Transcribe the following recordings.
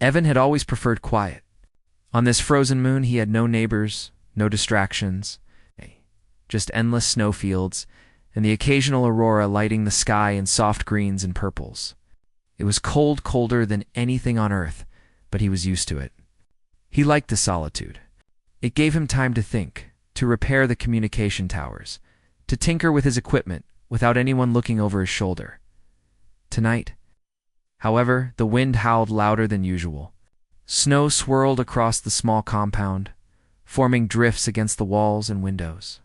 Evan had always preferred quiet. On this frozen moon, he had no neighbors, no distractions, just endless snowfields, and the occasional aurora lighting the sky in soft greens and purples. It was cold, colder than anything on Earth, but he was used to it. He liked the solitude. It gave him time to think, to repair the communication towers, to tinker with his equipment without anyone looking over his shoulder. Tonight, however, the wind howled louder than usual. Snow swirled across the small compound, forming drifts against the walls and windows.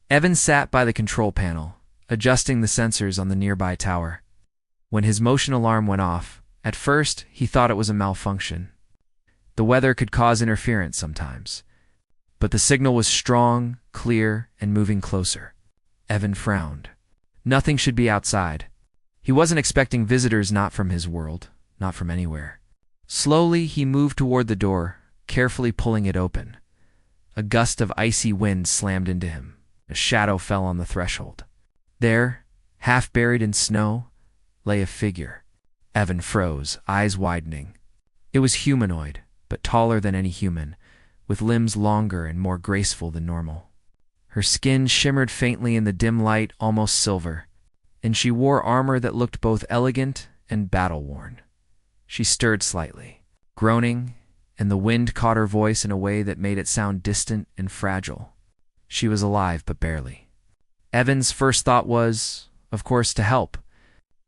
Evan sat by the control panel, adjusting the sensors on the nearby tower. When his motion alarm went off, at first he thought it was a malfunction. The weather could cause interference sometimes, but the signal was strong, clear, and moving closer. Evan frowned. Nothing should be outside. He wasn't expecting visitors not from his world, not from anywhere. Slowly, he moved toward the door, carefully pulling it open. A gust of icy wind slammed into him. A shadow fell on the threshold. There, half buried in snow, lay a figure. Evan froze, eyes widening. It was humanoid, but taller than any human, with limbs longer and more graceful than normal. Her skin shimmered faintly in the dim light, almost silver, and she wore armor that looked both elegant and battle-worn. She stirred slightly, groaning, and the wind caught her voice in a way that made it sound distant and fragile. She was alive, but barely. Evan's first thought was, of course, to help.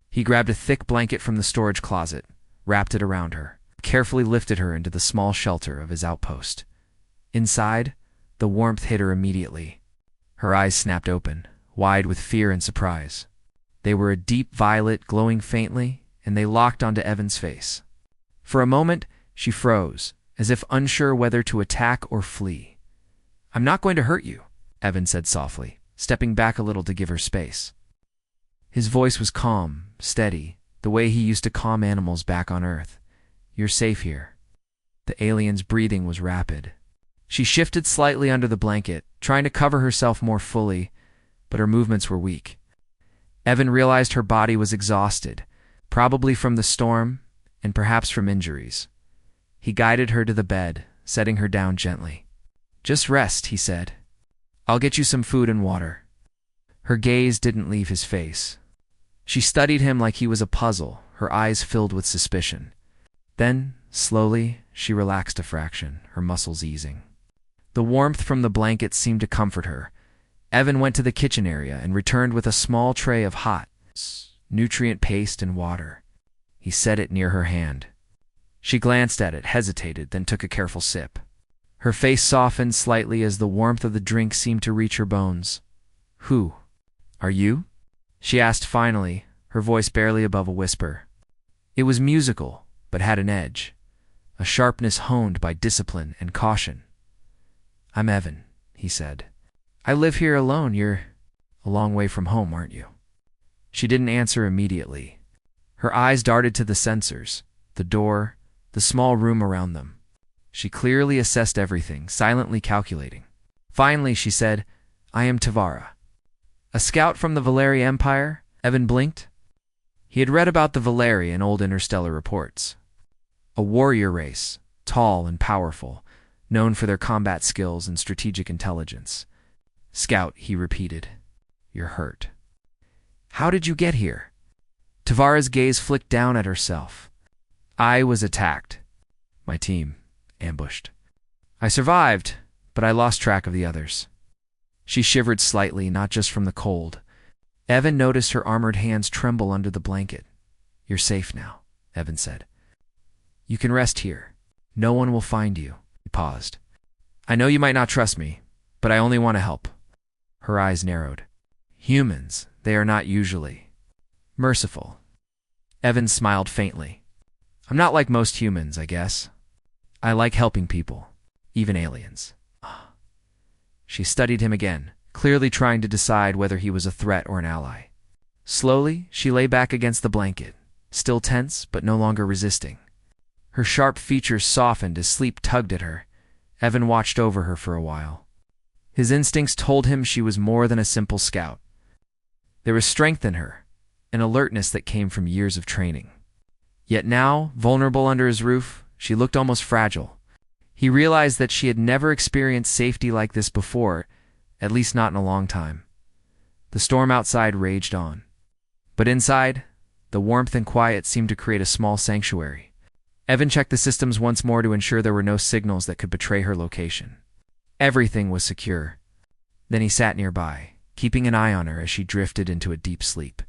He grabbed a thick blanket from the storage closet, wrapped it around her, carefully lifted her into the small shelter of his outpost. Inside, the warmth hit her immediately. Her eyes snapped open, wide with fear and surprise. They were a deep violet, glowing faintly, and they locked onto Evan's face. For a moment, she froze, as if unsure whether to attack or flee. "I'm not going to hurt you," Evan said softly, stepping back a little to give her space. His voice was calm, steady, the way he used to calm animals back on Earth. "You're safe here." The alien's breathing was rapid. She shifted slightly under the blanket, trying to cover herself more fully, but her movements were weak. Evan realized her body was exhausted, probably from the storm and perhaps from injuries. He guided her to the bed, setting her down gently. "Just rest," he said. "I'll get you some food and water." Her gaze didn't leave his face. She studied him like he was a puzzle, her eyes filled with suspicion. Then, slowly, she relaxed a fraction, her muscles easing. The warmth from the blanket seemed to comfort her. Evan went to the kitchen area and returned with a small tray of hot, nutrient paste and water. He set it near her hand. She glanced at it, hesitated, then took a careful sip. Her face softened slightly as the warmth of the drink seemed to reach her bones. "Who are you?" she asked finally, her voice barely above a whisper. It was musical, but had an edge, a sharpness honed by discipline and caution. "I'm Evan," he said. "I live here alone. You're a long way from home, aren't you?" She didn't answer immediately. Her eyes darted to the sensors, the door, the small room around them. She clearly assessed everything, silently calculating. Finally, she said, "I am Tavara." "A scout from the Valeri Empire?" Evan blinked. He had read about the Valeri in old interstellar reports. A warrior race, tall and powerful, known for their combat skills and strategic intelligence. "Scout," he repeated. "You're hurt." "How did you get here?" Tavara's gaze flicked down at herself. "I was attacked. My team ambushed. I survived, but I lost track of the others." She shivered slightly, not just from the cold. Evan noticed her armored hands tremble under the blanket. "You're safe now," Evan said. "You can rest here. No one will find you." He paused. "I know you might not trust me, but I only want to help." Her eyes narrowed. "Humans, they are not usually merciful." Evan smiled faintly. "I'm not like most humans, I guess. I like helping people, even aliens." She studied him again, clearly trying to decide whether he was a threat or an ally. Slowly, she lay back against the blanket, still tense but no longer resisting. Her sharp features softened as sleep tugged at her. Evan watched over her for a while. His instincts told him she was more than a simple scout. There was strength in her, an alertness that came from years of training. Yet now, vulnerable under his roof, She looked almost fragile. He realized that she had never experienced safety like this before, at least not in a long time. The storm outside raged on. But inside, the warmth and quiet seemed to create a small sanctuary. Evan checked the systems once more to ensure there were no signals that could betray her location. Everything was secure. Then he sat nearby, keeping an eye on her as she drifted into a deep sleep.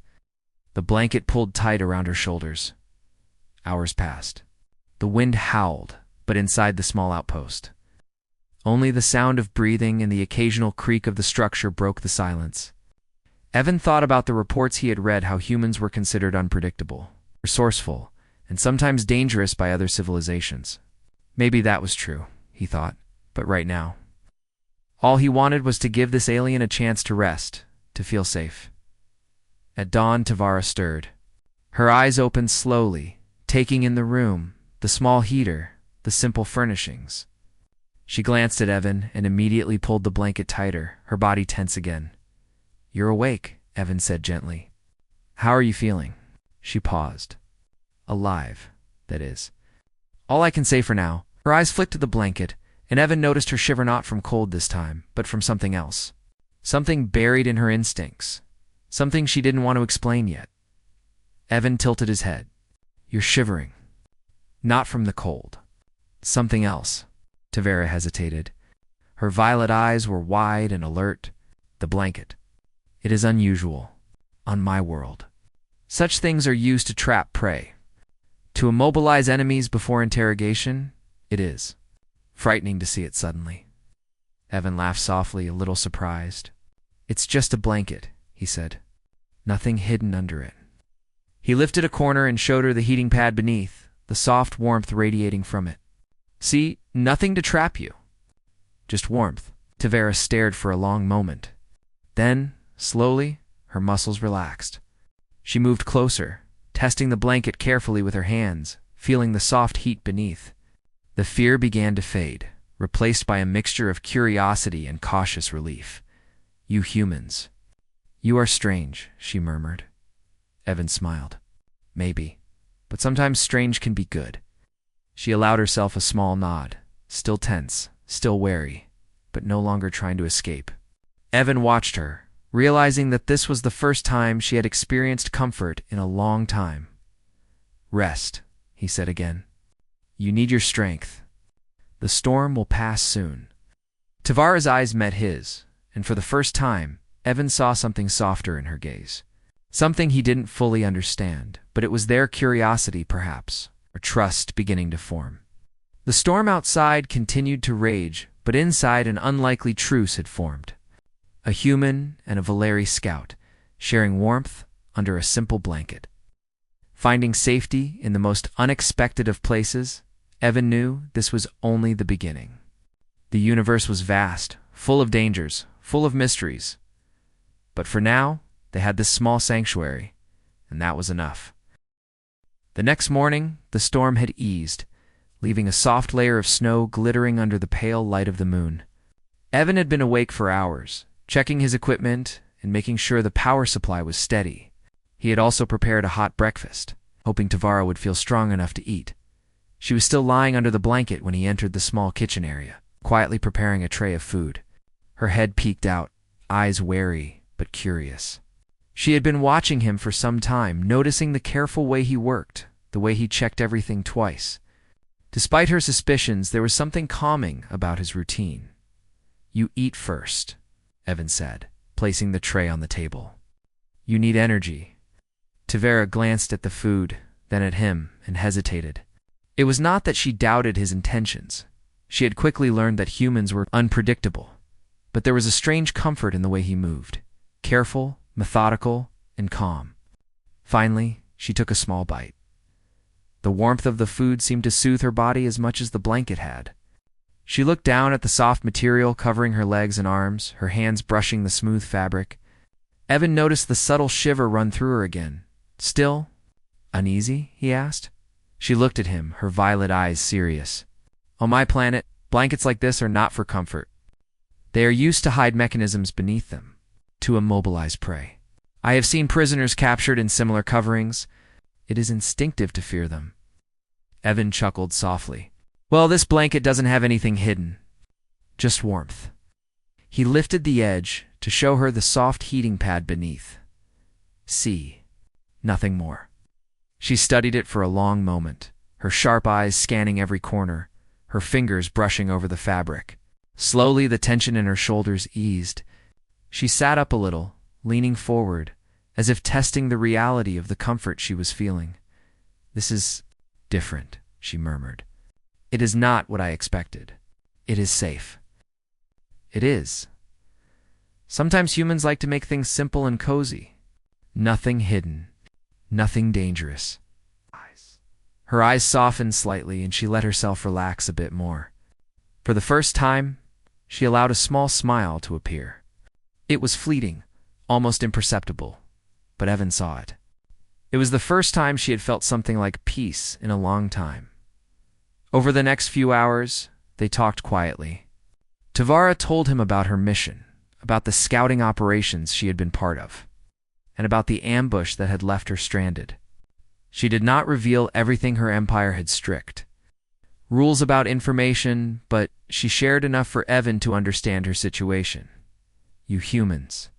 The blanket pulled tight around her shoulders. Hours passed. The wind howled, but inside the small outpost. Only the sound of breathing and the occasional creak of the structure broke the silence. Evan thought about the reports he had read how humans were considered unpredictable, resourceful, and sometimes dangerous by other civilizations. Maybe that was true, he thought, but right now, all he wanted was to give this alien a chance to rest, to feel safe. At dawn, Tavara stirred. Her eyes opened slowly, taking in the room, the small heater, the simple furnishings. She glanced at Evan and immediately pulled the blanket tighter, her body tense again. "You're awake," Evan said gently. "How are you feeling?" She paused. "Alive, that is. All I can say for now." Her eyes flicked to the blanket, and Evan noticed her shiver not from cold this time, but from something else. Something buried in her instincts. Something she didn't want to explain yet. Evan tilted his head. "You're shivering. Not from the cold. Something else." Tavara hesitated. Her violet eyes were wide and alert. "The blanket. It is unusual. On my world. Such things are used to trap prey. To immobilize enemies before interrogation, it is. Frightening to see it suddenly." Evan laughed softly, a little surprised. "It's just a blanket," he said. "Nothing hidden under it." He lifted a corner and showed her the heating pad beneath, the soft warmth radiating from it. "See, nothing to trap you. Just warmth." Tavara stared for a long moment. Then, slowly, her muscles relaxed. She moved closer, testing the blanket carefully with her hands, feeling the soft heat beneath. The fear began to fade, replaced by a mixture of curiosity and cautious relief. "You humans. You are strange," she murmured. Evan smiled. "Maybe. But sometimes strange can be good." She allowed herself a small nod, still tense, still wary, but no longer trying to escape. Evan watched her, realizing that this was the first time she had experienced comfort in a long time. "Rest," he said again. "You need your strength. The storm will pass soon." Tavara's eyes met his, and for the first time, Evan saw something softer in her gaze. Something he didn't fully understand, but it was their curiosity, perhaps, or trust beginning to form. The storm outside continued to rage, but inside an unlikely truce had formed. A human and a Valeri scout, sharing warmth under a simple blanket. Finding safety in the most unexpected of places, Evan knew this was only the beginning. The universe was vast, full of dangers, full of mysteries. But for now, they had this small sanctuary, and that was enough. The next morning, the storm had eased, leaving a soft layer of snow glittering under the pale light of the moon. Evan had been awake for hours, checking his equipment and making sure the power supply was steady. He had also prepared a hot breakfast, hoping Tavara would feel strong enough to eat. She was still lying under the blanket when he entered the small kitchen area, quietly preparing a tray of food. Her head peeked out, eyes wary but curious. She had been watching him for some time, noticing the careful way he worked, the way he checked everything twice. Despite her suspicions, there was something calming about his routine. "You eat first," Evan said, placing the tray on the table. "You need energy." Tavara glanced at the food, then at him, and hesitated. It was not that she doubted his intentions. She had quickly learned that humans were unpredictable, but there was a strange comfort in the way he moved, careful, methodical, and calm. Finally, she took a small bite. The warmth of the food seemed to soothe her body as much as the blanket had. She looked down at the soft material covering her legs and arms, her hands brushing the smooth fabric. Evan noticed the subtle shiver run through her again. "Still uneasy?" he asked. She looked at him, her violet eyes serious. "On my planet, blankets like this are not for comfort. They are used to hide mechanisms beneath them, to immobilize prey. I have seen prisoners captured in similar coverings. It is instinctive to fear them." Evan chuckled softly. Well, this blanket doesn't have anything hidden. Just warmth. He lifted the edge to show her the soft heating pad beneath. See. Nothing more. She studied it for a long moment, her sharp eyes scanning every corner, her fingers brushing over the fabric. Slowly, the tension in her shoulders eased. She sat up a little, leaning forward, as if testing the reality of the comfort she was feeling. This is different, she murmured. It is not what I expected. It is safe. It is. Sometimes humans like to make things simple and cozy. Nothing hidden. Nothing dangerous. Her eyes softened slightly, and she let herself relax a bit more. For the first time, she allowed a small smile to appear. It was fleeting, almost imperceptible, but Evan saw it. It was the first time she had felt something like peace in a long time. Over the next few hours, they talked quietly. Tavara told him about her mission, about the scouting operations she had been part of, and about the ambush that had left her stranded. She did not reveal everything her empire had strict rules about information, but she shared enough for Evan to understand her situation. You humans,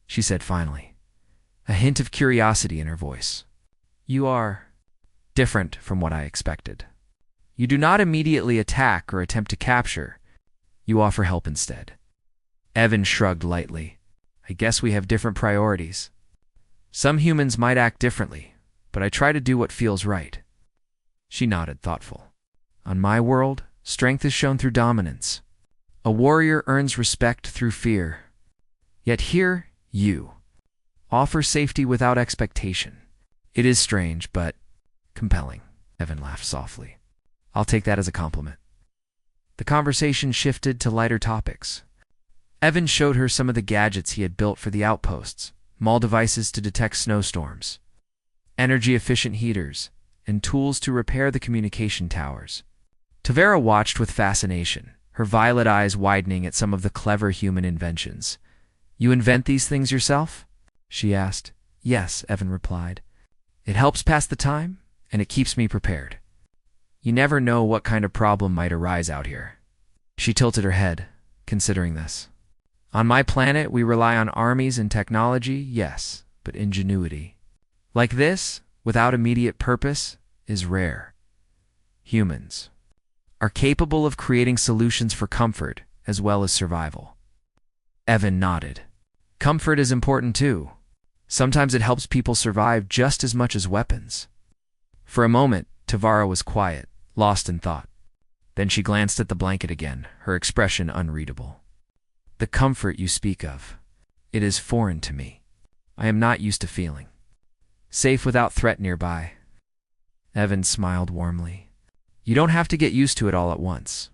she said finally, a hint of curiosity in her voice. You are different from what I expected. You do not immediately attack or attempt to capture. You offer help instead. Evan shrugged lightly. I guess we have different priorities. Some humans might act differently, but I try to do what feels right. She nodded, thoughtful. On my world, strength is shown through dominance. A warrior earns respect through fear. Yet here, you offer safety without expectation. It is strange, but compelling. Evan laughed softly. I'll take that as a compliment. The conversation shifted to lighter topics. Evan showed her some of the gadgets he had built for the outposts, small devices to detect snowstorms, energy-efficient heaters, and tools to repair the communication towers. Tavara watched with fascination, her violet eyes widening at some of the clever human inventions. You invent these things yourself? She asked. Yes, Evan replied. It helps pass the time, and it keeps me prepared. You never know what kind of problem might arise out here. She tilted her head, considering this. On my planet, we rely on armies and technology, yes, but ingenuity, like this, without immediate purpose, is rare. Humans are capable of creating solutions for comfort as well as survival. Evan nodded. Comfort is important too. Sometimes it helps people survive just as much as weapons. For a moment, Tavara was quiet, lost in thought. Then she glanced at the blanket again, her expression unreadable. The comfort you speak of, it is foreign to me. I am not used to feeling safe without threat nearby. Evan smiled warmly. You don't have to get used to it all at once.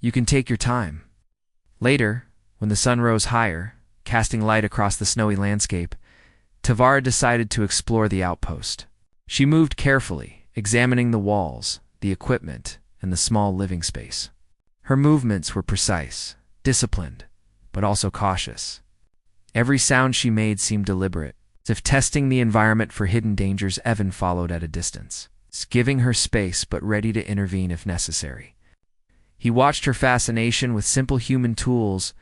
You can take your time. Later, when the sun rose higher, casting light across the snowy landscape, Tavara decided to explore the outpost. She moved carefully, examining the walls, the equipment, and the small living space. Her movements were precise, disciplined, but also cautious. Every sound she made seemed deliberate, as if testing the environment for hidden dangers. Evan followed at a distance, giving her space but ready to intervene if necessary. He watched her fascination with simple human tools,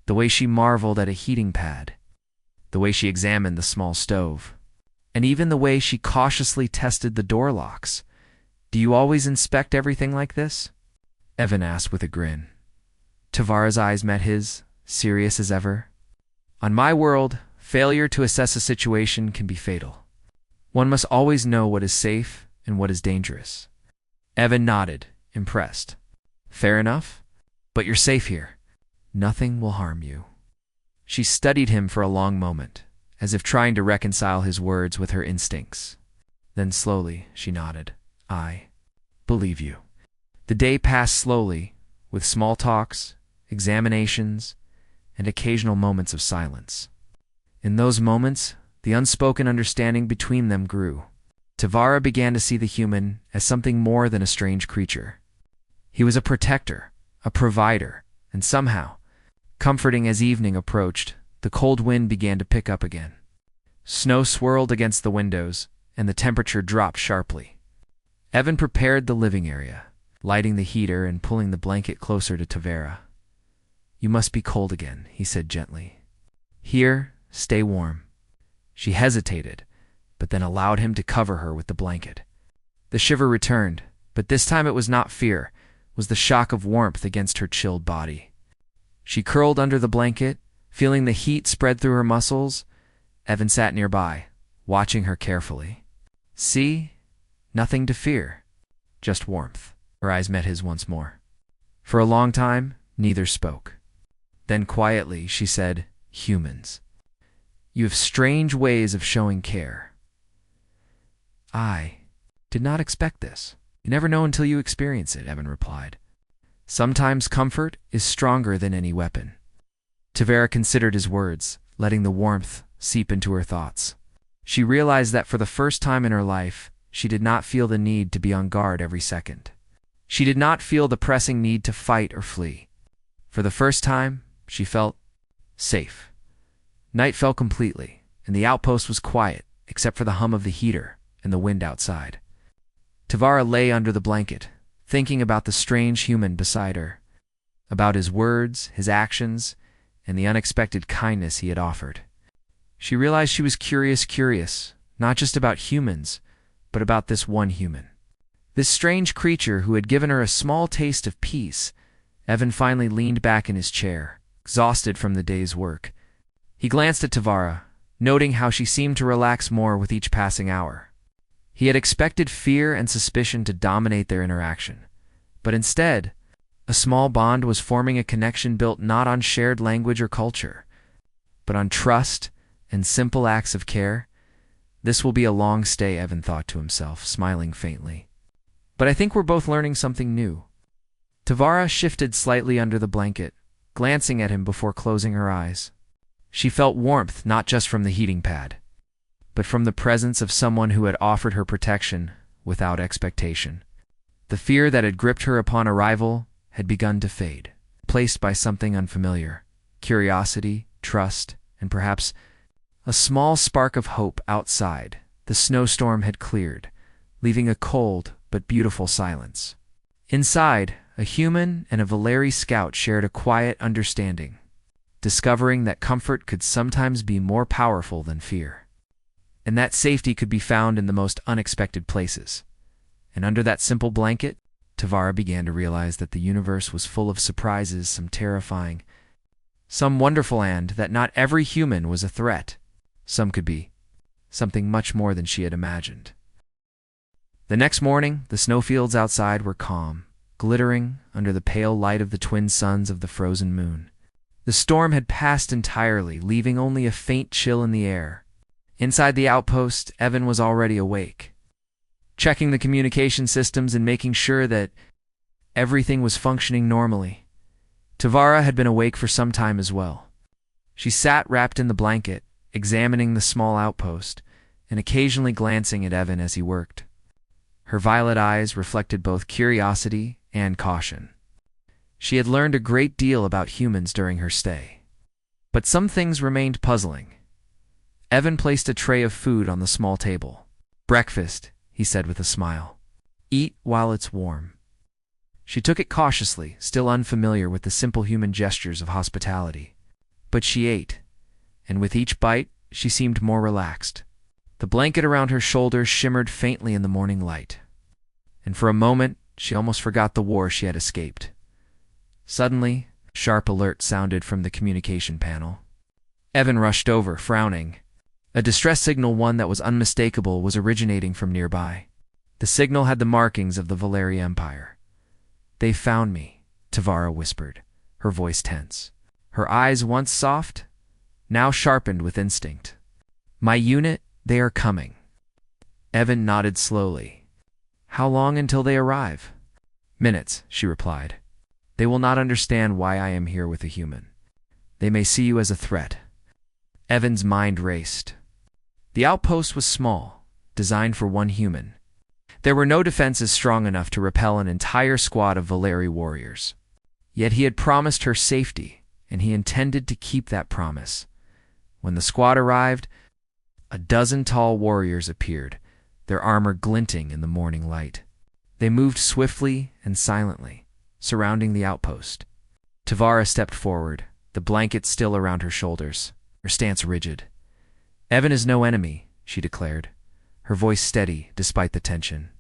the way she marveled at a heating pad, the way she examined the small stove, and even the way she cautiously tested the door locks. Do you always inspect everything like this? Evan asked with a grin. Tavara's eyes met his, serious as ever. On my world, failure to assess a situation can be fatal. One must always know what is safe and what is dangerous. Evan nodded, impressed. Fair enough, but you're safe here. Nothing will harm you. She studied him for a long moment, as if trying to reconcile his words with her instincts. Then slowly, she nodded. I believe you. The day passed slowly, with small talks, examinations, and occasional moments of silence. In those moments, the unspoken understanding between them grew. Tavara began to see the human as something more than a strange creature. He was a protector, a provider, and somehow, comforting. As evening approached, the cold wind began to pick up again. Snow swirled against the windows, and the temperature dropped sharply. Evan prepared the living area, lighting the heater and pulling the blanket closer to Tavera. "You must be cold again," he said gently. "Here, stay warm." She hesitated, but then allowed him to cover her with the blanket. The shiver returned, but this time it was not fear, it was the shock of warmth against her chilled body. She curled under the blanket, feeling the heat spread through her muscles. Evan sat nearby, watching her carefully. "See? Nothing to fear. Just warmth." Her eyes met his once more. For a long time, neither spoke. Then quietly, she said, "Humans. You have strange ways of showing care." "I did not expect this." "You never know until you experience it," Evan replied. "Sometimes comfort is stronger than any weapon." Tavera considered his words, letting the warmth seep into her thoughts. She realized that for the first time in her life, she did not feel the need to be on guard every second. She did not feel the pressing need to fight or flee. For the first time, she felt safe. Night fell completely, and the outpost was quiet, except for the hum of the heater and the wind outside. Tavera lay under the blanket, thinking about the strange human beside her, about his words, his actions, and the unexpected kindness he had offered. She realized she was curious, not just about humans, but about this one human. This strange creature who had given her a small taste of peace. Evan finally leaned back in his chair, exhausted from the day's work. He glanced at Tavera, noting how she seemed to relax more with each passing hour. He had expected fear and suspicion to dominate their interaction, but instead, a small bond was forming, a connection built not on shared language or culture, but on trust and simple acts of care. "This will be a long stay," Evan thought to himself, smiling faintly. "But I think we're both learning something new." Tavera shifted slightly under the blanket, glancing at him before closing her eyes. She felt warmth not just from the heating pad, but from the presence of someone who had offered her protection without expectation. The fear that had gripped her upon arrival had begun to fade, replaced by something unfamiliar: curiosity, trust, and perhaps a small spark of hope. Outside, the snowstorm had cleared, leaving a cold but beautiful silence. Inside, a human and a Valeri scout shared a quiet understanding, discovering that comfort could sometimes be more powerful than fear, and that safety could be found in the most unexpected places. And under that simple blanket, Tavera began to realize that the universe was full of surprises, some terrifying, some wonderful, and that not every human was a threat. Some could be something much more than she had imagined. The next morning, the snowfields outside were calm, glittering under the pale light of the twin suns of the frozen moon. The storm had passed entirely, leaving only a faint chill in the air. Inside the outpost, Evan was already awake, checking the communication systems and making sure that everything was functioning normally. Tavera had been awake for some time as well. She sat wrapped in the blanket, examining the small outpost, and occasionally glancing at Evan as he worked. Her violet eyes reflected both curiosity and caution. She had learned a great deal about humans during her stay, but some things remained puzzling. Evan placed a tray of food on the small table. "Breakfast," he said with a smile. "Eat while it's warm." She took it cautiously, still unfamiliar with the simple human gestures of hospitality. But she ate, and with each bite, she seemed more relaxed. The blanket around her shoulders shimmered faintly in the morning light, and for a moment, she almost forgot the war she had escaped. Suddenly, a sharp alert sounded from the communication panel. Evan rushed over, frowning. A distress signal, one that was unmistakable, was originating from nearby. The signal had the markings of the Valeri Empire. "They found me," Tavera whispered, her voice tense. Her eyes, once soft, now sharpened with instinct. "My unit, they are coming." Evan nodded slowly. "How long until they arrive?" "Minutes," she replied. "They will not understand why I am here with a human. They may see you as a threat." Evan's mind raced. The outpost was small, designed for one human. There were no defenses strong enough to repel an entire squad of Valeri warriors. Yet he had promised her safety, and he intended to keep that promise. When the squad arrived, a dozen tall warriors appeared, their armor glinting in the morning light. They moved swiftly and silently, surrounding the outpost. Tavara stepped forward, the blanket still around her shoulders, her stance rigid. "Evan is no enemy," she declared, her voice steady despite the tension.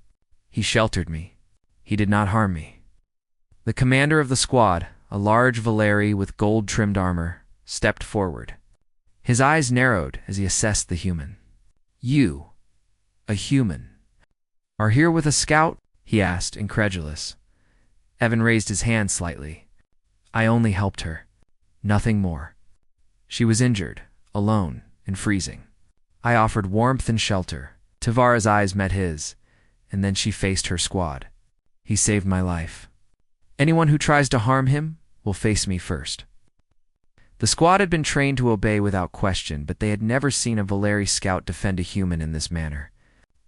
"He sheltered me. He did not harm me." The commander of the squad, a large Valeri with gold-trimmed armor, stepped forward. His eyes narrowed as he assessed the human. "You, a human, are here with a scout?" he asked, incredulous. Evan raised his hand slightly. "I only helped her. Nothing more. She was injured, alone, and freezing. I offered warmth and shelter." Tavara's eyes met his, and then she faced her squad. "He saved my life. Anyone who tries to harm him will face me first." The squad had been trained to obey without question, but they had never seen a Valeri scout defend a human in this manner.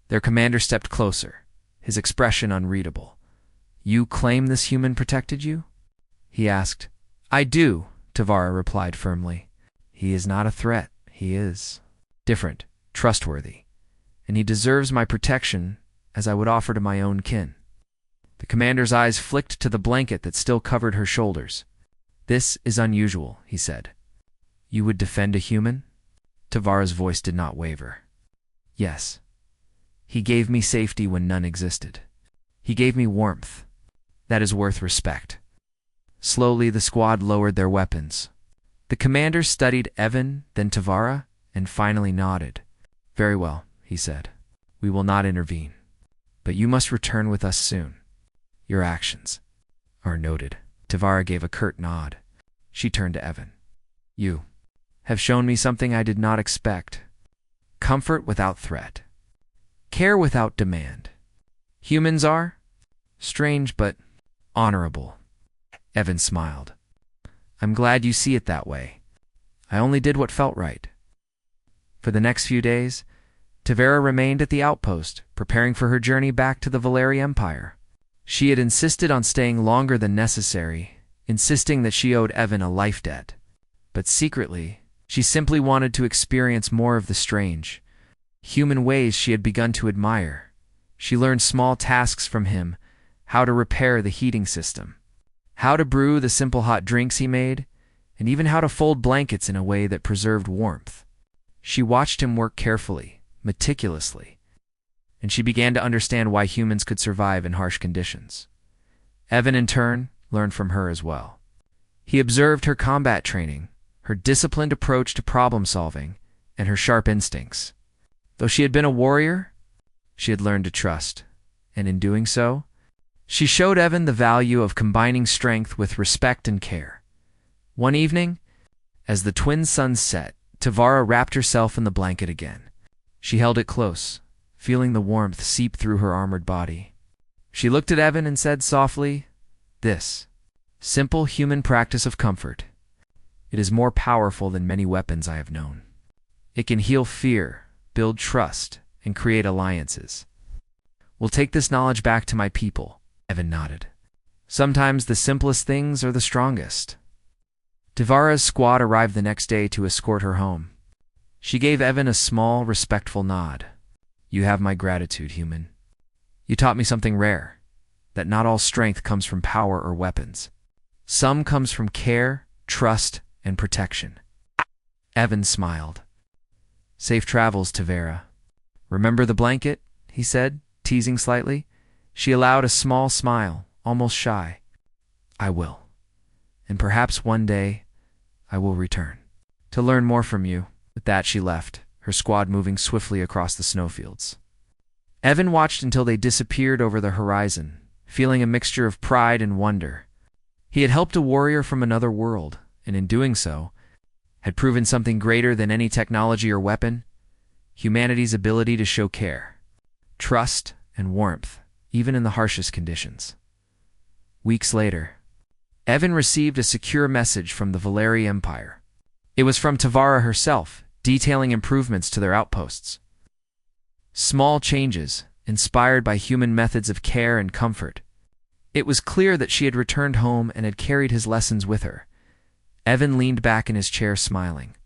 Their commander stepped closer, his expression unreadable. "You claim this human protected you?" he asked. "I do," Tavara replied firmly. "He is not a threat. He is different, trustworthy, and he deserves my protection as I would offer to my own kin." The commander's eyes flicked to the blanket that still covered her shoulders. "This is unusual," he said. "You would defend a human?" Tavara's voice did not waver. "Yes. He gave me safety when none existed. He gave me warmth. That is worth respect." Slowly, the squad lowered their weapons. The commander studied Evan, then Tavara, and finally nodded. "Very well," he said. "We will not intervene. But you must return with us soon. Your actions are noted." Tavara gave a curt nod. She turned to Evan. "You have shown me something I did not expect. Comfort without threat. Care without demand. Humans are strange but honorable." Evan smiled. "I'm glad you see it that way. I only did what felt right." For the next few days, Tavara remained at the outpost, preparing for her journey back to the Valeri Empire. She had insisted on staying longer than necessary, insisting that she owed Evan a life debt. But secretly, she simply wanted to experience more of the strange, human ways she had begun to admire. She learned small tasks from him: how to repair the heating system, how to brew the simple hot drinks he made, and even how to fold blankets in a way that preserved warmth. She watched him work carefully, meticulously, and she began to understand why humans could survive in harsh conditions. Evan, in turn, learned from her as well. He observed her combat training, her disciplined approach to problem-solving, and her sharp instincts. Though she had been a warrior, she had learned to trust, and in doing so, she showed Evan the value of combining strength with respect and care. One evening, as the twin suns set, Tavara wrapped herself in the blanket again. She held it close, feeling the warmth seep through her armored body. She looked at Evan and said softly, "This simple human practice of comfort, it is more powerful than many weapons I have known. It can heal fear, build trust, and create alliances. We'll take this knowledge back to my people." Evan nodded. "Sometimes the simplest things are the strongest." Tavara's squad arrived the next day to escort her home. She gave Evan a small, respectful nod. "You have my gratitude, human. You taught me something rare, that not all strength comes from power or weapons. Some comes from care, trust, and protection." Evan smiled. "Safe travels, Tavara. Remember the blanket?" he said, teasing slightly. She allowed a small smile, almost shy. "I will. And perhaps one day I will return to learn more from you." With that, she left, her squad moving swiftly across the snowfields. Evan watched until they disappeared over the horizon, feeling a mixture of pride and wonder. He had helped a warrior from another world, and in doing so, had proven something greater than any technology or weapon: humanity's ability to show care, trust, and warmth, even in the harshest conditions. Weeks later, Evan received a secure message from the Valeri Empire. It was from Tavara herself, detailing improvements to their outposts. Small changes, inspired by human methods of care and comfort. It was clear that she had returned home and had carried his lessons with her. Evan leaned back in his chair, smiling.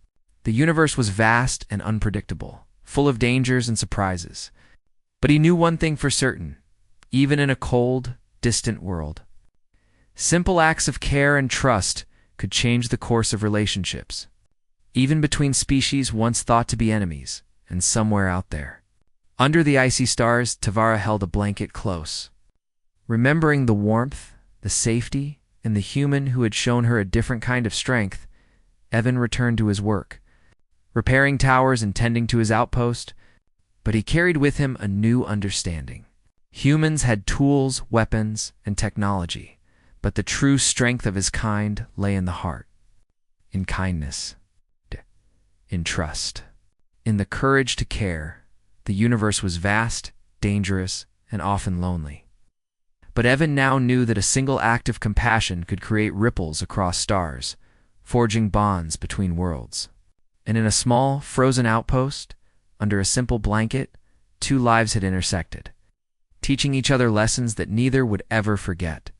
The universe was vast and unpredictable, full of dangers and surprises. But he knew one thing for certain: even in a cold, distant world. Simple acts of care and trust could change the course of relationships, even between species once thought to be enemies, and somewhere out there. Under the icy stars, Tavara held a blanket close. Remembering the warmth, the safety, and the human who had shown her a different kind of strength, Evan returned to his work, repairing towers and tending to his outpost, but he carried with him a new understanding. Humans had tools, weapons, and technology, but the true strength of his kind lay in the heart, in kindness, in trust, in the courage to care. The universe was vast, dangerous, and often lonely. But Evan now knew that a single act of compassion could create ripples across stars, forging bonds between worlds. And in a small, frozen outpost, under a simple blanket, two lives had intersected, teaching each other lessons that neither would ever forget.